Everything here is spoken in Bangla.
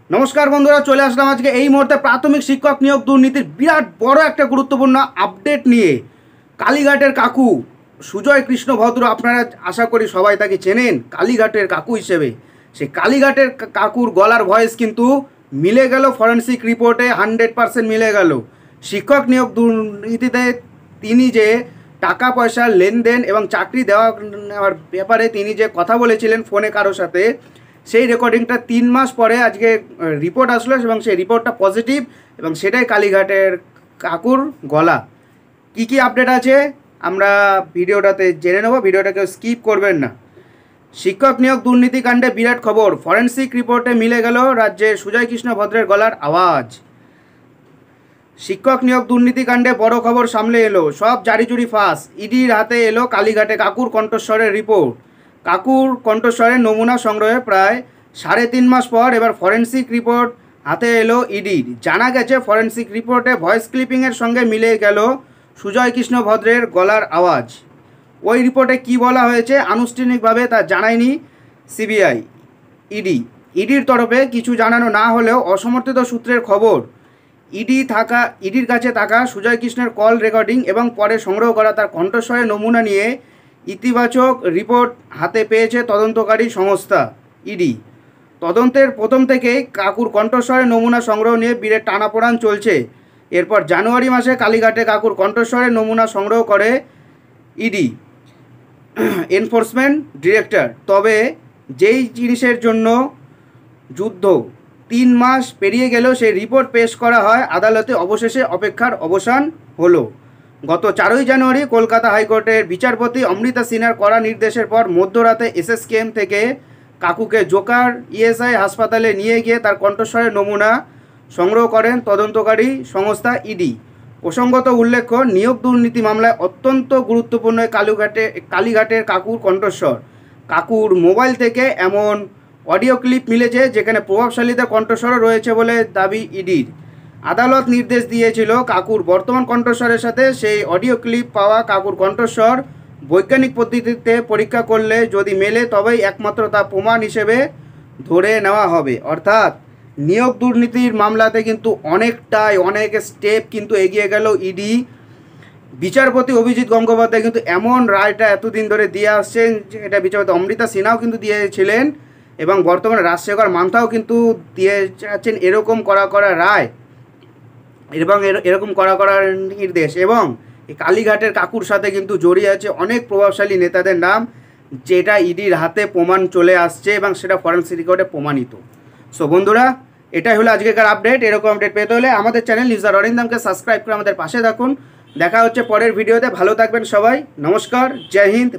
नमस्कार बंधुरा चले आसलाम आज के मुहूर्ते प्राथमिक शिक्षक नियोग दुर्नीतिर बिराट बड़ एक गुरुत्वपूर्ण अपडेट निये कालीघाटेर काकू सुजय कृष्ण भद्र आपनारा आशा करी सबाई ताके चेनेन कालीघाटेर काकू हिसेबे से कालीघाटेर काकुर गलार भয়েস किन्तु मिले गेल फरेंसिक रिपोर्टे 100% मिले गेल शिक्षक नियोग दुर्नीतिते तिनि जे टाका पयसा लेनदेन एवं चाकरी देওয়ার ব্যাপারে তিনি যে কথা বলেছিলেন ফোনে কারোর সাথে সেই রেকর্ডিংটা 3 মাস পরে আজকে রিপোর্ট আসলো এবং সেই রিপোর্টটা পজিটিভ এবং সেটাই কালীঘাটের কাকুর গলা কি কি আপডেট আছে আমরা ভিডিওটাতে জেনে নেব। ভিডিওটাকে স্কিপ করবেন না। শিক্ষক নিয়োগ দুর্নীতি কাণ্ডে বিরাট খবর, ফরেন্সিক রিপোর্টে মিলে গেল রাজ্যের সুজয় কৃষ্ণ ভদ্রের গলার আওয়াজ। শিক্ষক নিয়োগ দুর্নীতি কাণ্ডে বড় খবর সামনে এলো, সব জারিজুরি ফাঁস। ইডির হাতে এলো কালীঘাটে কাকুর কণ্ঠস্বরের রিপোর্ট। কাকুর কণ্ঠস্বরের নমুনা সংগ্রহে প্রায় 3.5 মাস পর এবার ফরেন্সিক রিপোর্ট হাতে এলো ইডির। জানা গেছে ফরেন্সিক রিপোর্টে ভয়েস ক্লিপিংয়ের সঙ্গে মিলে গেল সুজয় কৃষ্ণ ভদ্রের গলার আওয়াজ। ওই রিপোর্টে কি বলা হয়েছে আনুষ্ঠানিকভাবে তা জানায়নি সিবিআই। ইডির তরফে কিছু জানানো না হলেও অসমর্থিত সূত্রের খবর ইডির কাছে থাকা সুজয় কৃষ্ণের কল রেকর্ডিং এবং পরে সংগ্রহ করা তার কণ্ঠস্বরের নমুনা নিয়ে ইতিবাচক রিপোর্ট হাতে পেয়েছে তদন্তকারী সংস্থা ইডি। তদন্তের প্রথম থেকেই কাকুর কণ্ঠস্বরের নমুনা সংগ্রহ নিয়ে বিরাট টানাপোড়েন চলছে। এরপর জানুয়ারি মাসে কালীঘাটে কাকুর কণ্ঠস্বরের নমুনা সংগ্রহ করে ইডি এনফোর্সমেন্ট ডিরেক্টর। তবে যেই জিনিসের জন্য যুদ্ধ 3 মাস পেরিয়ে গেলেও সেই রিপোর্ট পেশ করা হয় আদালতে, অবশেষে অপেক্ষার অবসান হলো। গত 4 জানুয়ারি কলকাতা হাইকোর্টের বিচারপতি অমৃতা সিনহার কড়া নির্দেশের পর মধ্যরাতে এসএসকেএম থেকে কাকুকে জোকার ইএসআই হাসপাতালে নিয়ে গিয়ে তার কণ্ঠস্বরের নমুনা সংগ্রহ করেন তদন্তকারী সংস্থা ইডি। প্রসঙ্গত উল্লেখ্য, নিয়োগ দুর্নীতি মামলায় অত্যন্ত গুরুত্বপূর্ণ কালীঘাটের কাকুর কণ্ঠস্বর। কাকুর মোবাইল থেকে এমন অডিও ক্লিপ মিলেছে যেখানে প্রভাবশালীদের কণ্ঠস্বরও রয়েছে বলে দাবি ইডির। আদালত নির্দেশ দিয়েছিল কাকুর বর্তমান কণ্ঠস্বরের সাথে সেই অডিও ক্লিপ পাওয়া কাকুর কণ্ঠস্বর বৈজ্ঞানিক পদ্ধতিতে পরীক্ষা করলে যদি মেলে তবেই একমাত্র তা প্রমাণ হিসেবে ধরে নেওয়া হবে। অর্থাৎ নিয়োগ দুর্নীতির মামলাতে কিন্তু অনেক স্টেপ কিন্তু এগিয়ে গেল ইডি। বিচারপতি অভিজিৎ গঙ্গোপাধ্যায় কিন্তু এমন রায়টা এতদিন ধরে দিয়ে আসছেন, এটা বিচারপতি অমৃতা সিনহাও কিন্তু দিয়েছিলেন এবং বর্তমানে রাজশেখর মান্থাও কিন্তু দিয়ে যাচ্ছেন এরকম কড়া রায় এবং এরকম কড়া নির্দেশ। এবং এই কালীঘাটের কাকুর সাথে কিন্তু জড়িয়ে আছে অনেক প্রভাবশালী নেতাদের নাম, যেটা ইডির হাতে প্রমাণ চলে আসছে এবং সেটা ফরেন্সিক রেকর্ডে প্রমাণিত। সো বন্ধুরা, এটাই হলো আজকের আপডেট। এরকম আপডেট পেতে হলে আমাদের চ্যানেল নিউজার অরিন্দমকে সাবস্ক্রাইব করে আমাদের পাশে থাকুন। দেখা হচ্ছে পরের ভিডিওতে। ভালো থাকবেন সবাই। নমস্কার, জয় হিন্দ।